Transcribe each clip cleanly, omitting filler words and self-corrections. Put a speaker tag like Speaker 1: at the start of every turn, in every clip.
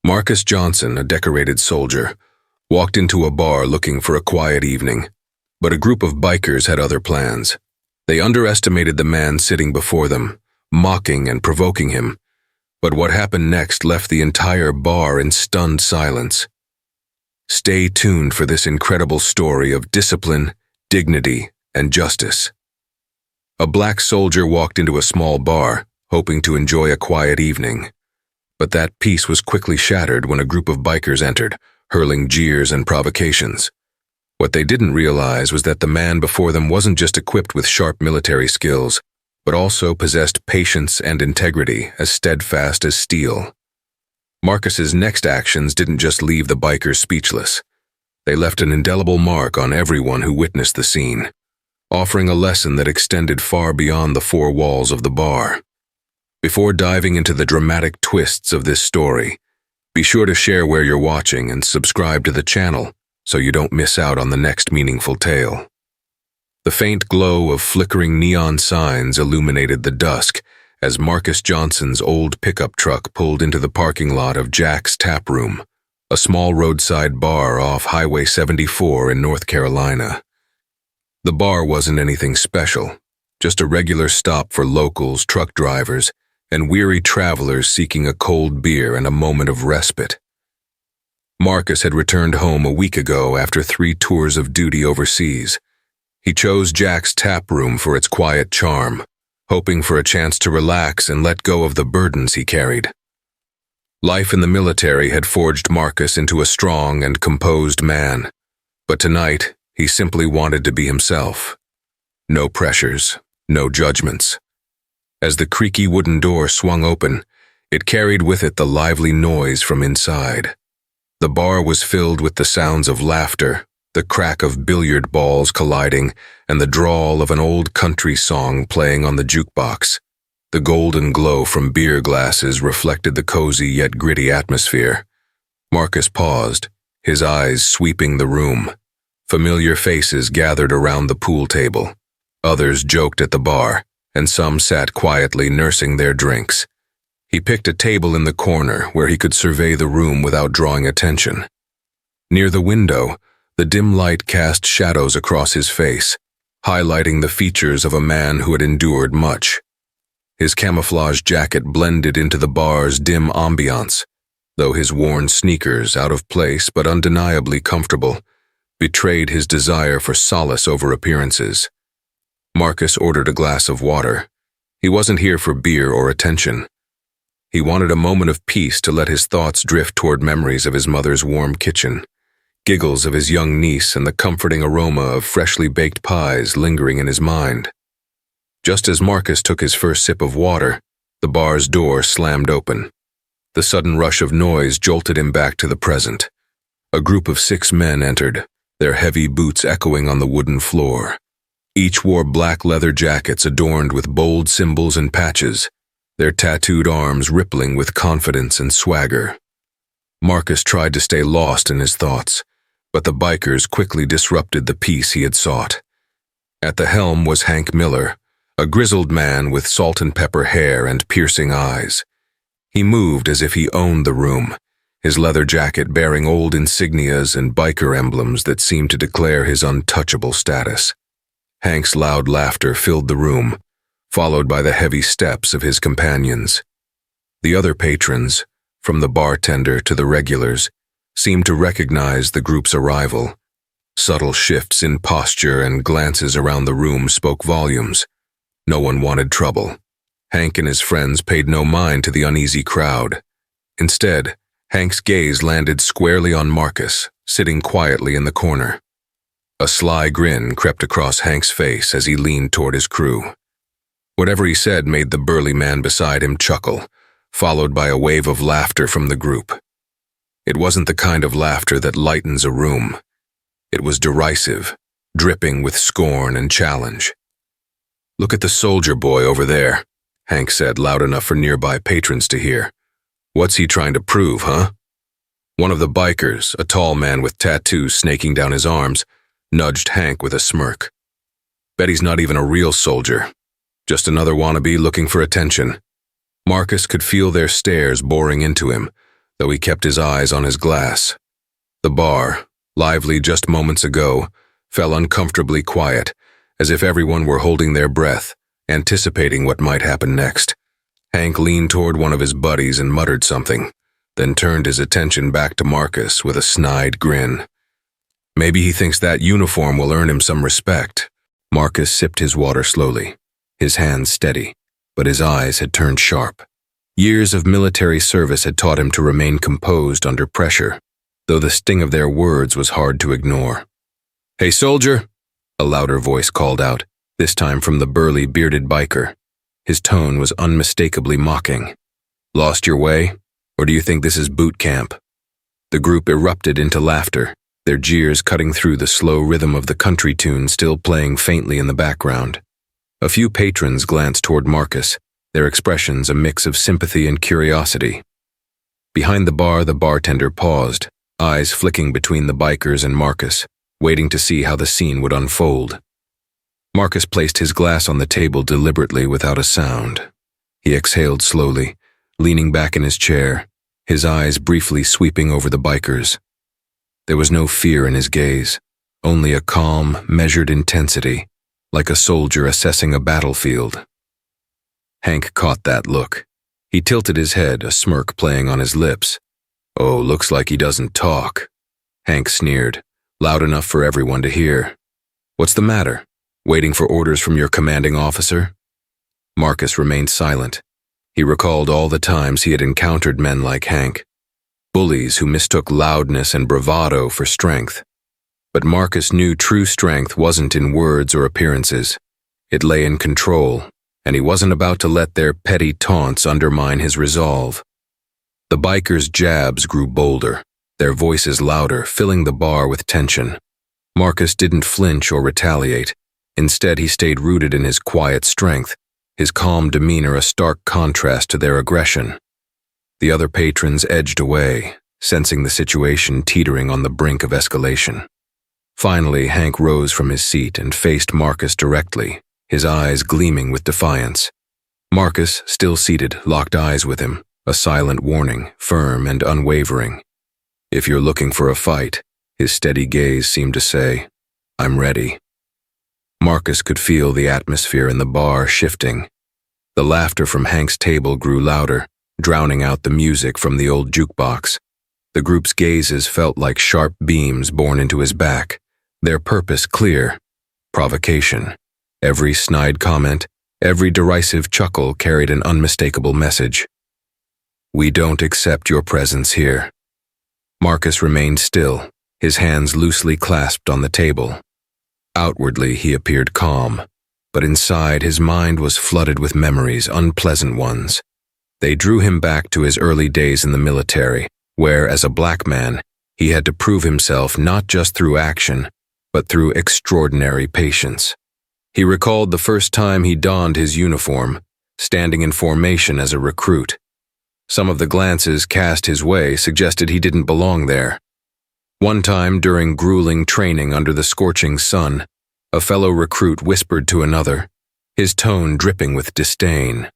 Speaker 1: Marcus Johnson, a decorated soldier, walked into a bar looking for a quiet evening, but a group of bikers had other plans. They underestimated the man sitting before them, mocking and provoking him, but what happened next left the entire bar in stunned silence. Stay tuned for this incredible story of discipline, dignity, and justice. A black soldier walked into a small bar, hoping to enjoy a quiet evening. But that peace was quickly shattered when a group of bikers entered, hurling jeers and provocations. What they didn't realize was that the man before them wasn't just equipped with sharp military skills, but also possessed patience and integrity as steadfast as steel. Marcus's next actions didn't just leave the bikers speechless. They left an indelible mark on everyone who witnessed the scene, offering a lesson that extended far beyond the four walls of the bar. Before diving into the dramatic twists of this story, be sure to share where you're watching and subscribe to the channel so you don't miss out on the next meaningful tale. The faint glow of flickering neon signs illuminated the dusk as Marcus Johnson's old pickup truck pulled into the parking lot of Jack's Tap Room, a small roadside bar off Highway 74 in North Carolina. The bar wasn't anything special, just a regular stop for locals, truck drivers, and weary travelers seeking a cold beer and a moment of respite. Marcus had returned home a week ago after 3 tours of duty overseas. He chose Jack's Tap Room for its quiet charm, hoping for a chance to relax and let go of the burdens he carried. Life in the military had forged Marcus into a strong and composed man, but tonight he simply wanted to be himself. No pressures, no judgments. As the creaky wooden door swung open, it carried with it the lively noise from inside. The bar was filled with the sounds of laughter, the crack of billiard balls colliding, and the drawl of an old country song playing on the jukebox. The golden glow from beer glasses reflected the cozy yet gritty atmosphere. Marcus paused, his eyes sweeping the room. Familiar faces gathered around the pool table. Others joked at the bar, and some sat quietly nursing their drinks. He picked a table in the corner where he could survey the room without drawing attention. Near the window, the dim light cast shadows across his face, highlighting the features of a man who had endured much. His camouflage jacket blended into the bar's dim ambiance, though his worn sneakers, out of place but undeniably comfortable, betrayed his desire for solace over appearances. Marcus ordered a glass of water. He wasn't here for beer or attention. He wanted a moment of peace to let his thoughts drift toward memories of his mother's warm kitchen, giggles of his young niece, and the comforting aroma of freshly baked pies lingering in his mind. Just as Marcus took his first sip of water, the bar's door slammed open. The sudden rush of noise jolted him back to the present. A group of 6 men entered, their heavy boots echoing on the wooden floor. Each wore black leather jackets adorned with bold symbols and patches, their tattooed arms rippling with confidence and swagger. Marcus tried to stay lost in his thoughts, but the bikers quickly disrupted the peace he had sought. At the helm was Hank Miller, a grizzled man with salt and pepper hair and piercing eyes. He moved as if he owned the room, his leather jacket bearing old insignias and biker emblems that seemed to declare his untouchable status. Hank's loud laughter filled the room, followed by the heavy steps of his companions. The other patrons, from the bartender to the regulars, seemed to recognize the group's arrival. Subtle shifts in posture and glances around the room spoke volumes. No one wanted trouble. Hank and his friends paid no mind to the uneasy crowd. Instead, Hank's gaze landed squarely on Marcus, sitting quietly in the corner. A sly grin crept across Hank's face as he leaned toward his crew. Whatever he said made the burly man beside him chuckle, followed by a wave of laughter from the group. It wasn't the kind of laughter that lightens a room. It was derisive, dripping with scorn and challenge. "Look at the soldier boy over there," Hank said loud enough for nearby patrons to hear. "What's he trying to prove, huh?" One of the bikers, a tall man with tattoos snaking down his arms, nudged Hank with a smirk. "Bet he's not even a real soldier. Just another wannabe looking for attention." Marcus could feel their stares boring into him, though he kept his eyes on his glass. The bar, lively just moments ago, fell uncomfortably quiet, as if everyone were holding their breath, anticipating what might happen next. Hank leaned toward one of his buddies and muttered something, then turned his attention back to Marcus with a snide grin. Maybe he thinks that uniform will earn him some respect. Marcus sipped his water slowly, his hands steady, but his eyes had turned sharp. Years of military service had taught him to remain composed under pressure, though the sting of their words was hard to ignore. "Hey, soldier," a louder voice called out, this time from the burly, bearded biker. His tone was unmistakably mocking. "Lost your way? Or do you think this is boot camp?" The group erupted into laughter, their jeers cutting through the slow rhythm of the country tune still playing faintly in the background. A few patrons glanced toward Marcus, their expressions a mix of sympathy and curiosity. Behind the bar, the bartender paused, eyes flicking between the bikers and Marcus, waiting to see how the scene would unfold. Marcus placed his glass on the table deliberately without a sound. He exhaled slowly, leaning back in his chair, his eyes briefly sweeping over the bikers. There was no fear in his gaze, only a calm, measured intensity, like a soldier assessing a battlefield. Hank caught that look. He tilted his head, a smirk playing on his lips. "Oh, looks like he doesn't talk." Hank sneered, loud enough for everyone to hear. "What's the matter? Waiting for orders from your commanding officer?" Marcus remained silent. He recalled all the times he had encountered men like Hank, bullies who mistook loudness and bravado for strength. But Marcus knew true strength wasn't in words or appearances. It lay in control, and he wasn't about to let their petty taunts undermine his resolve. The bikers' jabs grew bolder, their voices louder, filling the bar with tension. Marcus didn't flinch or retaliate. Instead, he stayed rooted in his quiet strength, his calm demeanor a stark contrast to their aggression. The other patrons edged away, sensing the situation teetering on the brink of escalation. Finally, Hank rose from his seat and faced Marcus directly, his eyes gleaming with defiance. Marcus, still seated, locked eyes with him, a silent warning, firm and unwavering. "If you're looking for a fight," his steady gaze seemed to say, "I'm ready." Marcus could feel the atmosphere in the bar shifting. The laughter from Hank's table grew louder, drowning out the music from the old jukebox. The group's gazes felt like sharp beams borne into his back, their purpose clear: provocation. Every snide comment, every derisive chuckle carried an unmistakable message. "We don't accept your presence here." Marcus remained still, his hands loosely clasped on the table. Outwardly, he appeared calm, but inside his mind was flooded with memories, unpleasant ones. They drew him back to his early days in the military, where, as a black man, he had to prove himself not just through action, but through extraordinary patience. He recalled the first time he donned his uniform, standing in formation as a recruit. Some of the glances cast his way suggested he didn't belong there. One time, during grueling training under the scorching sun, a fellow recruit whispered to another, his tone dripping with disdain,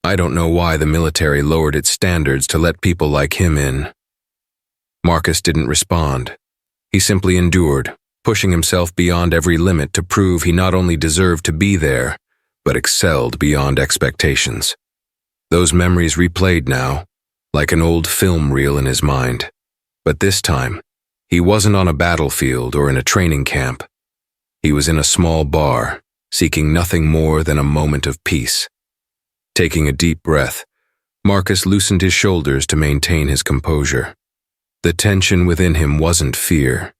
Speaker 1: "I don't know why the military lowered its standards to let people like him in." Marcus didn't respond. He simply endured, pushing himself beyond every limit to prove he not only deserved to be there, but excelled beyond expectations. Those memories replayed now, like an old film reel in his mind. But this time, he wasn't on a battlefield or in a training camp. He was in a small bar, seeking nothing more than a moment of peace. Taking a deep breath, Marcus loosened his shoulders to maintain his composure. The tension within him wasn't fear.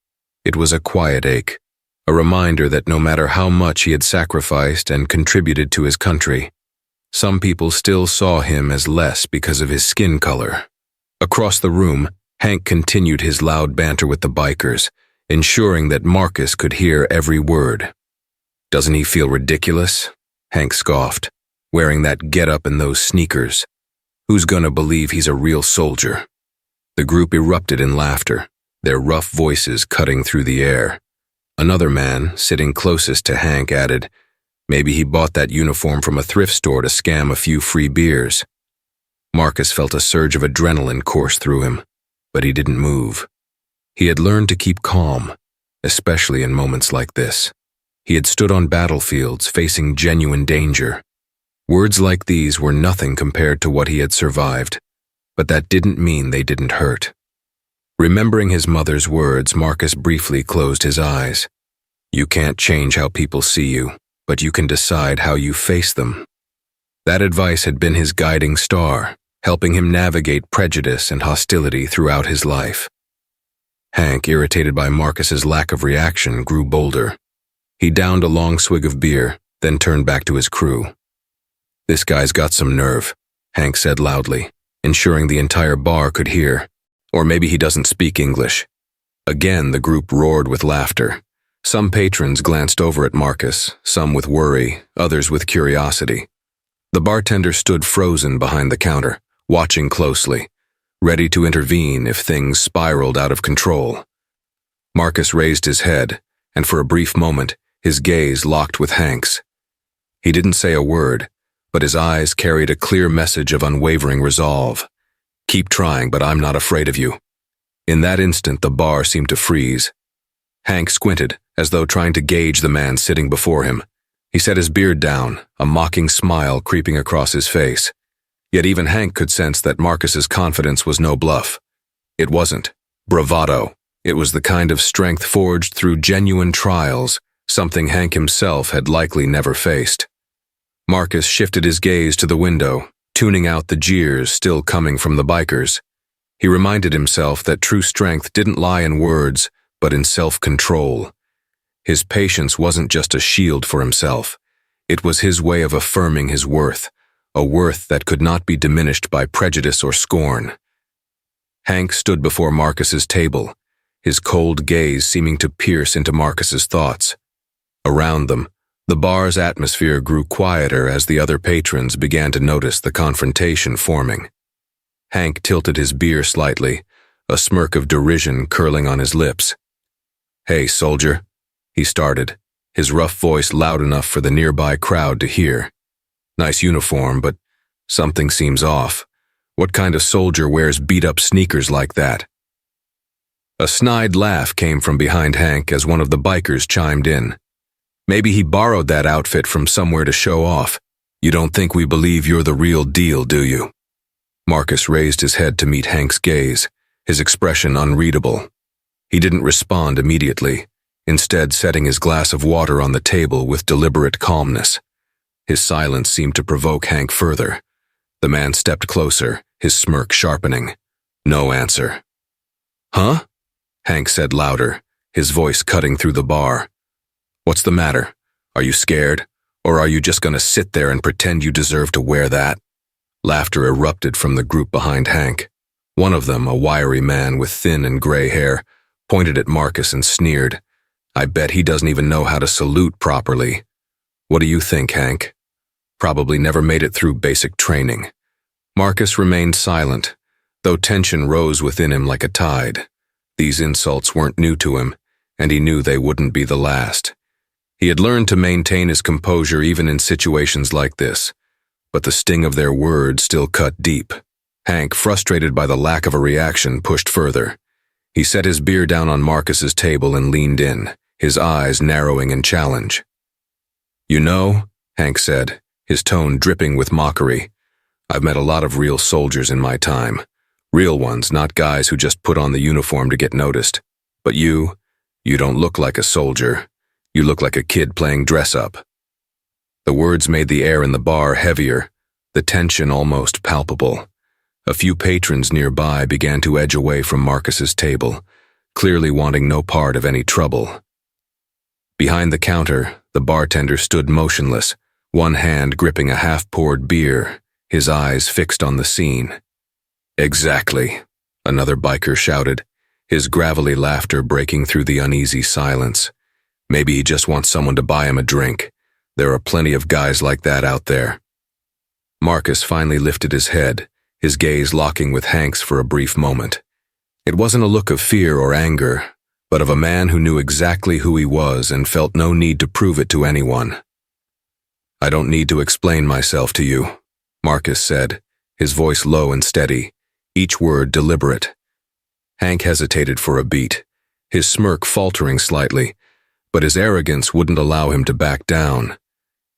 Speaker 1: It was a quiet ache, a reminder that no matter how much he had sacrificed and contributed to his country, some people still saw him as less because of his skin color. Across the room, Hank continued his loud banter with the bikers, ensuring that Marcus could hear every word. "Doesn't he feel ridiculous?" Hank scoffed, "wearing that getup and those sneakers. Who's gonna believe he's a real soldier?" The group erupted in laughter, their rough voices cutting through the air. Another man, sitting closest to Hank, added, "Maybe he bought that uniform from a thrift store to scam a few free beers." Marcus felt a surge of adrenaline course through him, but he didn't move. He had learned to keep calm, especially in moments like this. He had stood on battlefields facing genuine danger. Words like these were nothing compared to what he had survived, but that didn't mean they didn't hurt. Remembering his mother's words, Marcus briefly closed his eyes. You can't change how people see you, but you can decide how you face them. That advice had been his guiding star, helping him navigate prejudice and hostility throughout his life. Hank, irritated by Marcus's lack of reaction, grew bolder. He downed a long swig of beer, then turned back to his crew. This guy's got some nerve, Hank said loudly, ensuring the entire bar could hear. Or maybe he doesn't speak English. Again, the group roared with laughter. Some patrons glanced over at Marcus, some with worry, others with curiosity. The bartender stood frozen behind the counter, watching closely, ready to intervene if things spiraled out of control. Marcus raised his head, and for a brief moment, his gaze locked with Hank's. He didn't say a word, but his eyes carried a clear message of unwavering resolve. Keep trying, but I'm not afraid of you. In that instant, the bar seemed to freeze. Hank squinted, as though trying to gauge the man sitting before him. He set his beard down, a mocking smile creeping across his face. Yet even Hank could sense that Marcus's confidence was no bluff. It wasn't bravado. It was the kind of strength forged through genuine trials, something Hank himself had likely never faced. Marcus shifted his gaze to the window, tuning out the jeers still coming from the bikers. He reminded himself that true strength didn't lie in words, but in self-control. His patience wasn't just a shield for himself. It was his way of affirming his worth, a worth that could not be diminished by prejudice or scorn. Hank stood before Marcus's table, his cold gaze seeming to pierce into Marcus's thoughts. Around them, the bar's atmosphere grew quieter as the other patrons began to notice the confrontation forming. Hank tilted his beer slightly, a smirk of derision curling on his lips. Hey, soldier, he started, his rough voice loud enough for the nearby crowd to hear. Nice uniform, but something seems off. What kind of soldier wears beat-up sneakers like that? A snide laugh came from behind Hank as one of the bikers chimed in. Maybe he borrowed that outfit from somewhere to show off. You don't think we believe you're the real deal, do you? Marcus raised his head to meet Hank's gaze, his expression unreadable. He didn't respond immediately, instead setting his glass of water on the table with deliberate calmness. His silence seemed to provoke Hank further. The man stepped closer, his smirk sharpening. No answer. Huh? Hank said louder, his voice cutting through the bar. What's the matter? Are you scared? Or are you just going to sit there and pretend you deserve to wear that? Laughter erupted from the group behind Hank. One of them, a wiry man with thin and gray hair, pointed at Marcus and sneered. I bet he doesn't even know how to salute properly. What do you think, Hank? Probably never made it through basic training. Marcus remained silent, though tension rose within him like a tide. These insults weren't new to him, and he knew they wouldn't be the last. He had learned to maintain his composure even in situations like this, but the sting of their words still cut deep. Hank, frustrated by the lack of a reaction, pushed further. He set his beer down on Marcus's table and leaned in, his eyes narrowing in challenge. You know, Hank said, his tone dripping with mockery, I've met a lot of real soldiers in my time. Real ones, not guys who just put on the uniform to get noticed. But you don't look like a soldier. You look like a kid playing dress-up. The words made the air in the bar heavier, the tension almost palpable. A few patrons nearby began to edge away from Marcus's table, clearly wanting no part of any trouble. Behind the counter, the bartender stood motionless, one hand gripping a half-poured beer, his eyes fixed on the scene. Exactly, another biker shouted, his gravelly laughter breaking through the uneasy silence. Maybe he just wants someone to buy him a drink. There are plenty of guys like that out there. Marcus finally lifted his head, his gaze locking with Hank's for a brief moment. It wasn't a look of fear or anger, but of a man who knew exactly who he was and felt no need to prove it to anyone. I don't need to explain myself to you, Marcus said, his voice low and steady, each word deliberate. Hank hesitated for a beat, his smirk faltering slightly, but his arrogance wouldn't allow him to back down.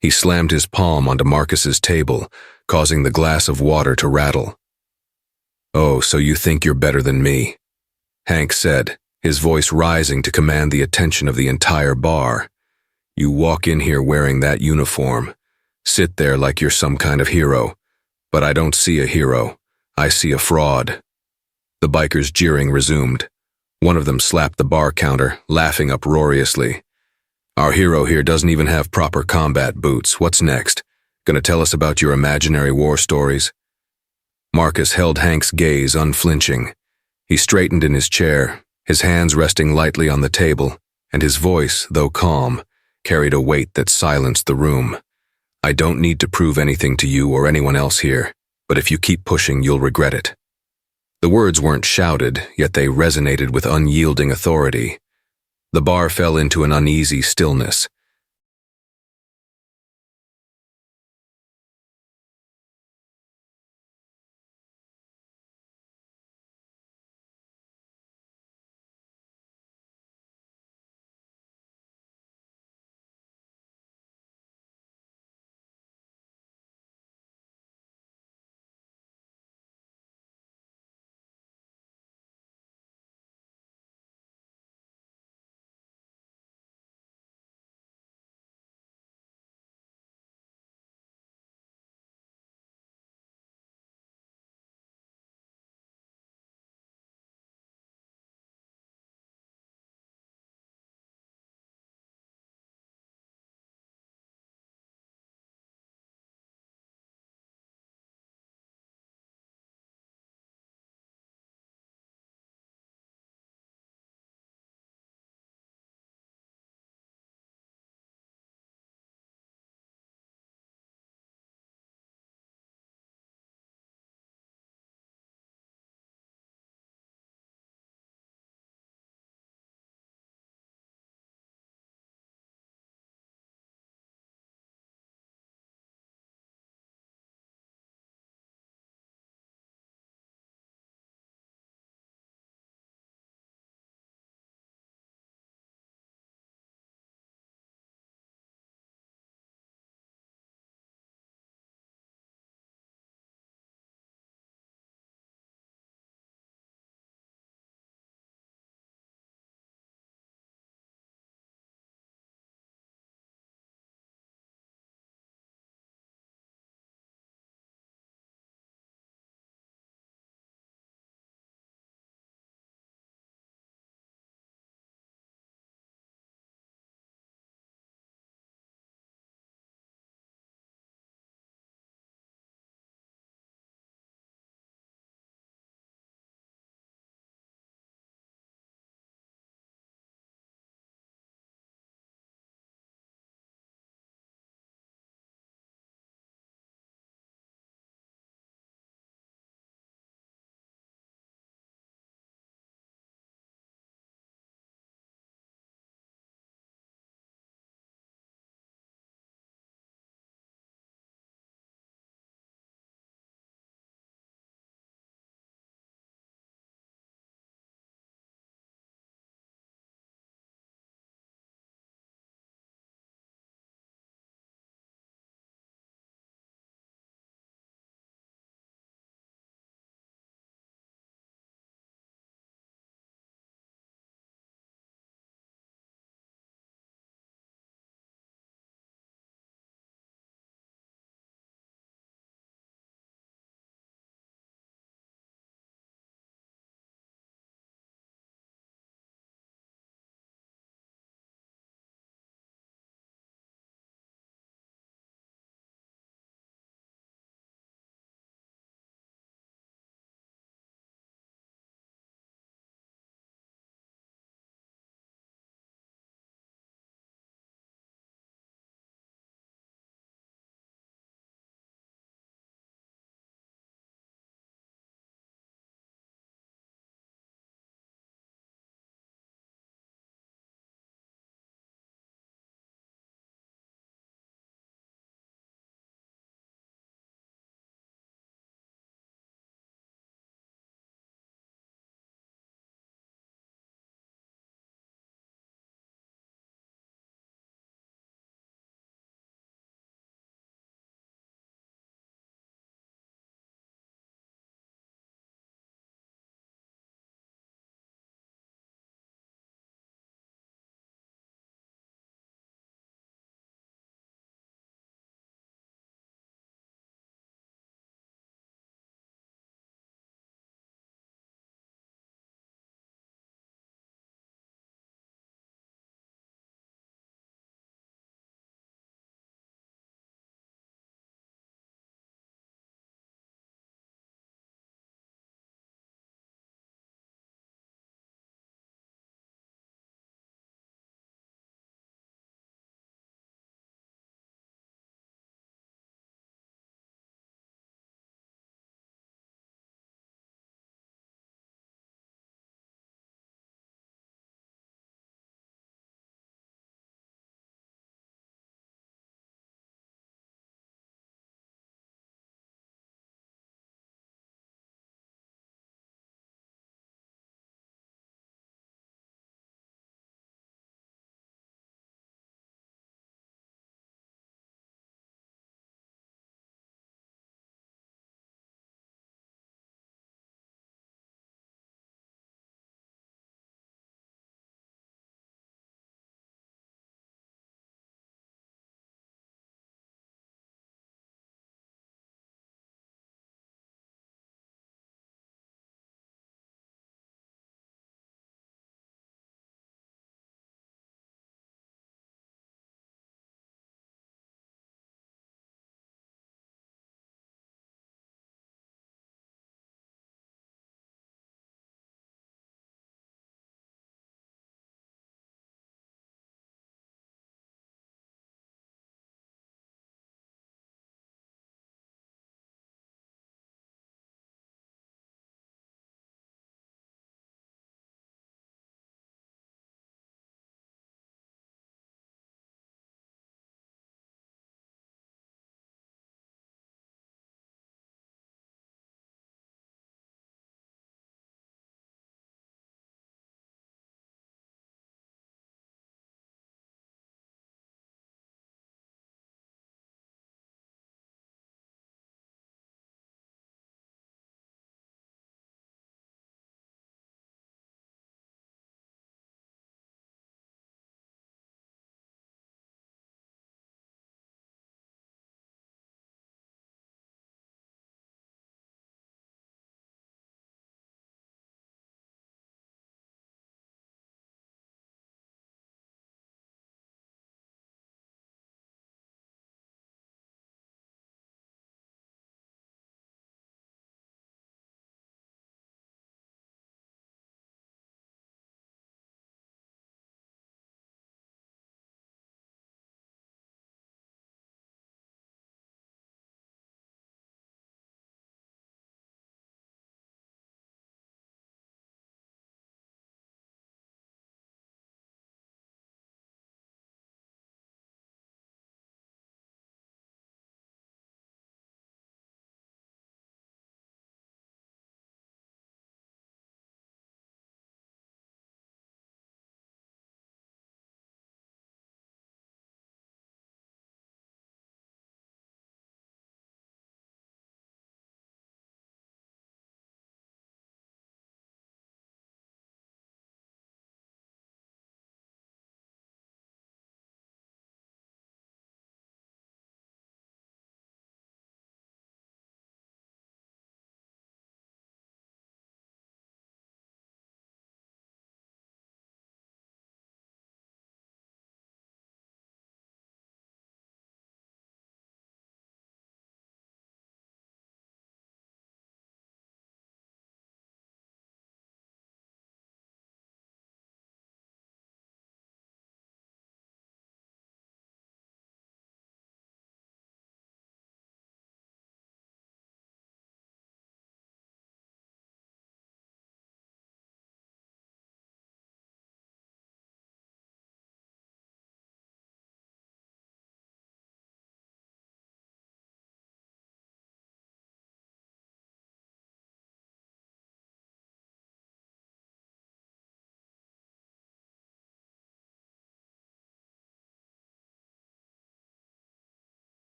Speaker 1: He slammed his palm onto Marcus's table, causing the glass of water to rattle. "Oh, so you think you're better than me," Hank said, his voice rising to command the attention of the entire bar. "You walk in here wearing that uniform, sit there like you're some kind of hero, but I don't see a hero, I see a fraud." The bikers' jeering resumed. One of them slapped the bar counter, laughing uproariously. "Our hero here doesn't even have proper combat boots. What's next? Gonna tell us about your imaginary war stories?" Marcus held Hank's gaze unflinching. He straightened in his chair, his hands resting lightly on the table, and his voice, though calm, carried a weight that silenced the room. "I don't need to prove anything to you or anyone else here, but if you keep pushing, you'll regret it." The words weren't shouted, yet they resonated with unyielding authority. The bar fell into an uneasy stillness.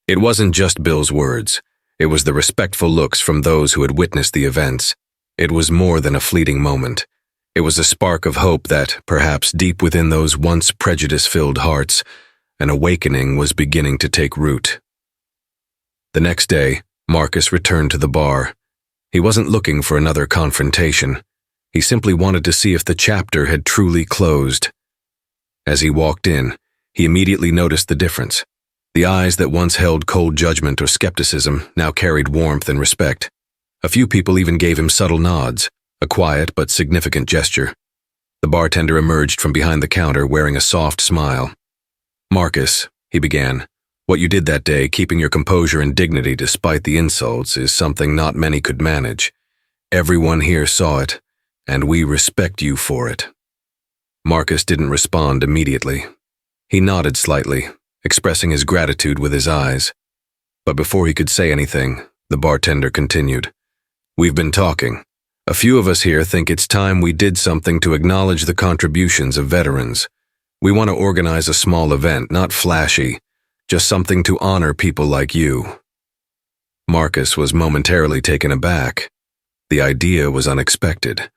Speaker 1: It wasn't just Bill's words. It was the respectful looks from those who had witnessed the events. It was more than a fleeting moment. It was a spark of hope that, perhaps deep within those once prejudice-filled hearts, an awakening was beginning to take root. The next day, Marcus returned to the bar. He wasn't looking for another confrontation. He simply wanted to see if the chapter had truly closed. As he walked in, he immediately noticed the difference. The eyes that once held cold judgment or skepticism now carried warmth and respect. A few people even gave him subtle nods, a quiet but significant gesture. The bartender emerged from behind the counter wearing a soft smile. "Marcus," he began, "what you did that day, keeping your composure and dignity despite the insults, is something not many could manage. Everyone here saw it, and we respect you for it." Marcus didn't respond immediately. He nodded slightly, expressing his gratitude with his eyes. But before he could say anything, the bartender continued. "We've been talking. A few of us here think it's time we did something to acknowledge the contributions of veterans. We want to organize a small event, not flashy, just something to honor people like you." Marcus was momentarily taken aback. The idea was unexpected.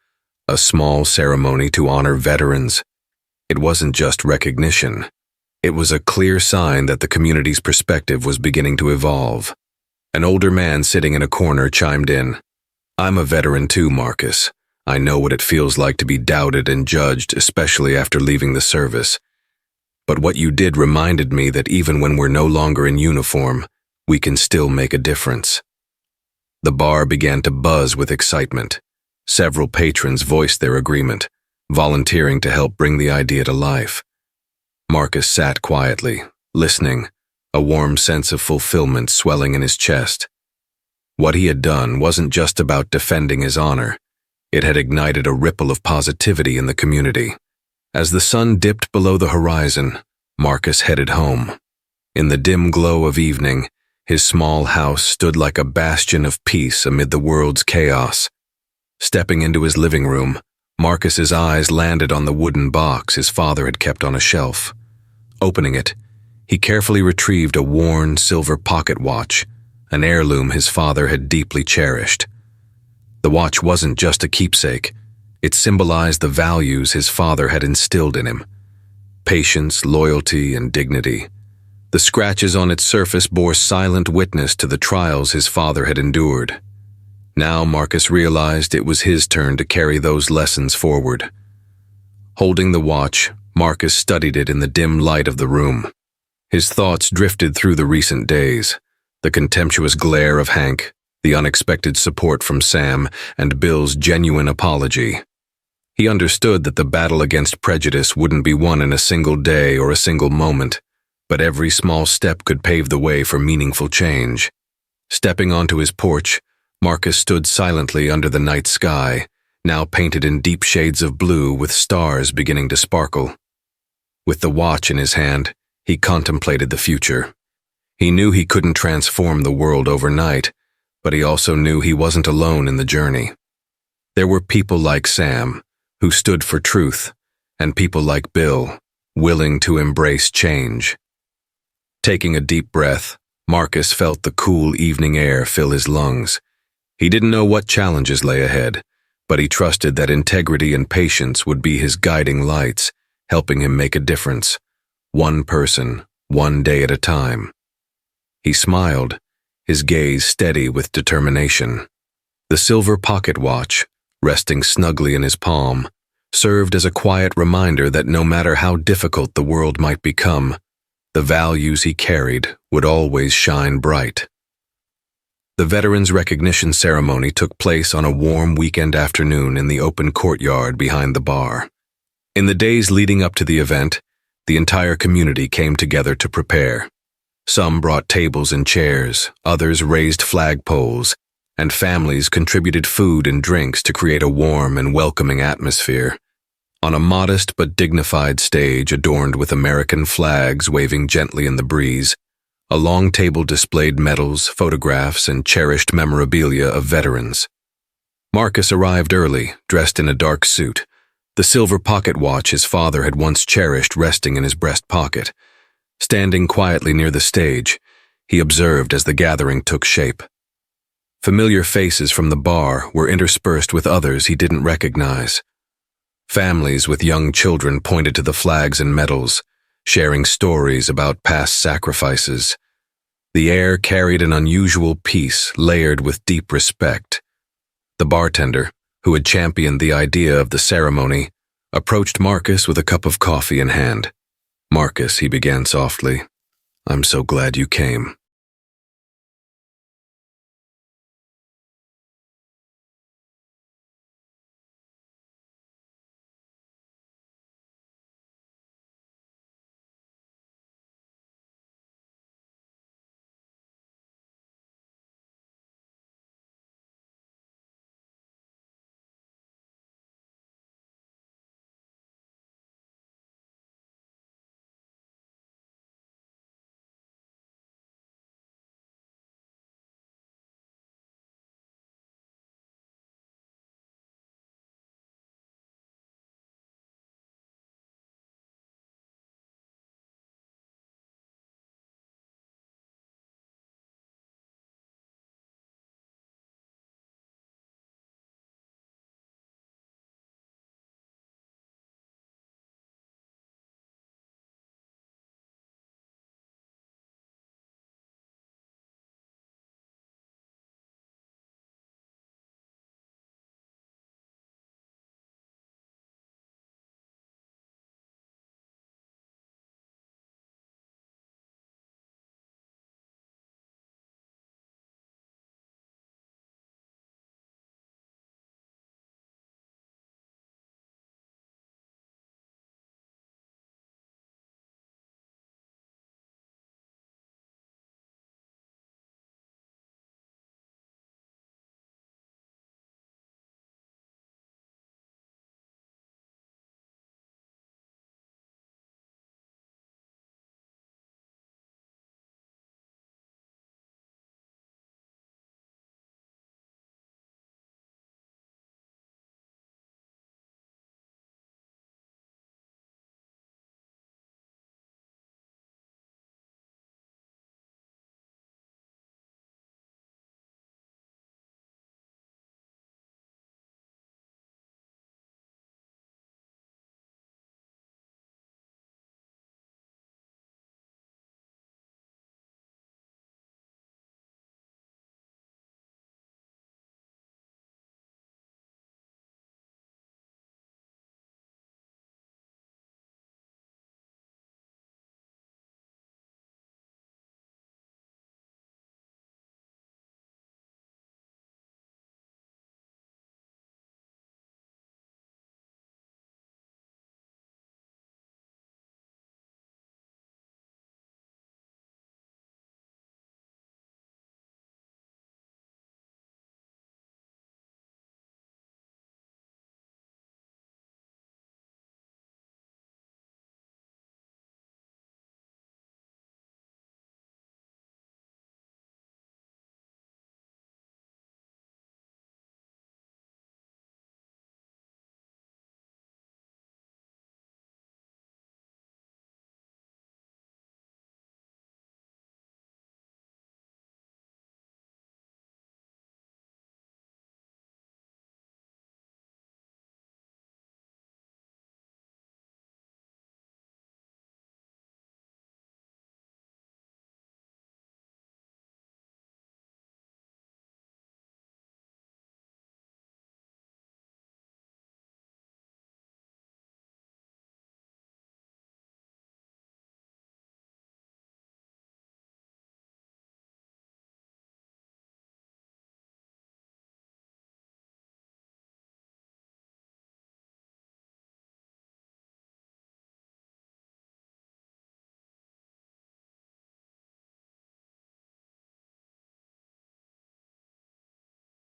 Speaker 1: A small ceremony to honor veterans. It wasn't just recognition. It was a clear sign that the community's perspective was beginning to evolve. An older man sitting in a corner chimed in. "I'm a veteran too, Marcus. I know what it feels like to be doubted and judged, especially after leaving the service. But what you did reminded me that even when we're no longer in uniform, we can still make a difference." The bar began to buzz with excitement. Several patrons voiced their agreement, volunteering to help bring the idea to life. Marcus sat quietly, listening, a warm sense of fulfillment swelling in his chest. What he had done wasn't just about defending his honor. It had ignited a ripple of positivity in the community. As the sun dipped below the horizon, Marcus headed home. In the dim glow of evening, his small house stood like a bastion of peace amid the world's chaos. Stepping into his living room, Marcus's eyes landed on the wooden box his father had kept on a shelf. Opening it, he carefully retrieved a worn silver pocket watch, an heirloom his father had deeply cherished. The watch wasn't just a keepsake. It symbolized the values his father had instilled in him: patience, loyalty, and dignity. The scratches on its surface bore silent witness to the trials his father had endured. Now Marcus realized it was his turn to carry those lessons forward. Holding the watch, Marcus studied it in the dim light of the room. His thoughts drifted through the recent days, the contemptuous glare of Hank, the unexpected support from Sam, and Bill's genuine apology. He understood that the battle against prejudice wouldn't be won in a single day or a single moment, but every small step could pave the way for meaningful change. Stepping onto his porch, Marcus stood silently under the night sky, now painted in deep shades of blue with stars beginning to sparkle. With the watch in his hand, he contemplated the future. He knew he couldn't transform the world overnight, but he also knew he wasn't alone in the journey. There were people like Sam, who stood for truth, and people like Bill, willing to embrace change. Taking a deep breath, Marcus felt the cool evening air fill his lungs. He didn't know what challenges lay ahead, but he trusted that integrity and patience would be his guiding lights, helping him make a difference, one person, one day at a time. He smiled, his gaze steady with determination. The silver pocket watch, resting snugly in his palm, served as a quiet reminder that no matter how difficult the world might become, the values he carried would always shine bright. The Veterans Recognition Ceremony took place on a warm weekend afternoon in the open courtyard behind the bar. In the days leading up to the event, the entire community came together to prepare. Some brought tables and chairs, others raised flagpoles, and families contributed food and drinks to create a warm and welcoming atmosphere. On a modest but dignified stage adorned with American flags waving gently in the breeze, a long table displayed medals, photographs, and cherished memorabilia of veterans. Marcus arrived early, dressed in a dark suit, the silver pocket watch his father had once cherished resting in his breast pocket. Standing quietly near the stage, he observed as the gathering took shape. Familiar faces from the bar were interspersed with others he didn't recognize. Families with young children pointed to the flags and medals, sharing stories about past sacrifices. The air carried an unusual peace layered with deep respect. The bartender, who had championed the idea of the ceremony, approached Marcus with a cup of coffee in hand. "Marcus," he began softly, "I'm so glad you came."